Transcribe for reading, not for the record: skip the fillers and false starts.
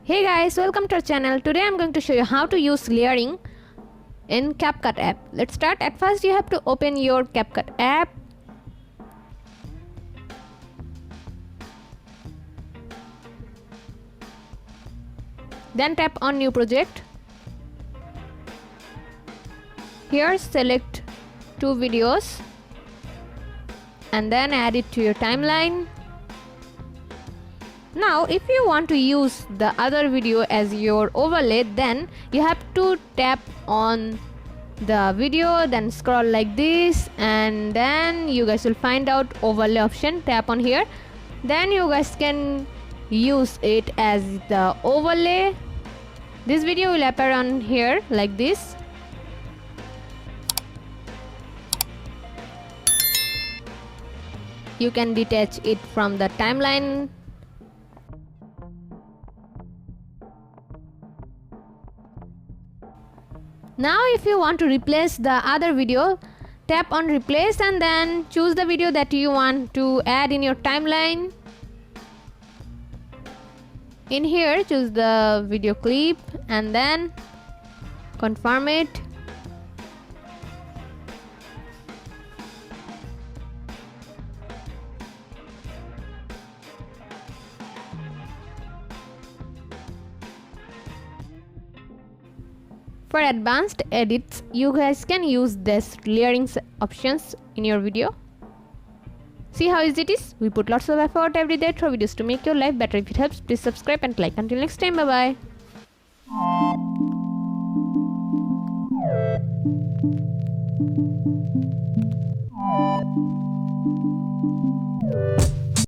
Hey guys, welcome to our channel. Today I'm going to show you how to use layering in CapCut app. Let's start. At first you have to open your CapCut app. Then tap on new project. Here select two videos and then add it to your timeline. Now if you want to use the other video as your overlay, then you have to tap on the video, then scroll like this, and then you guys will find out overlay option. Tap on here, then you guys can use it as the overlay. This video will appear on here like this. You can detach it from the timeline. Now if you want to replace the other video, tap on replace and then choose the video that you want to add in your timeline. In here choose the video clip and then confirm it. For advanced edits, you guys can use this layering options in your video. See how easy it is? We put lots of effort every day through videos to make your life better. If it helps, please subscribe and like. Until next time, bye bye.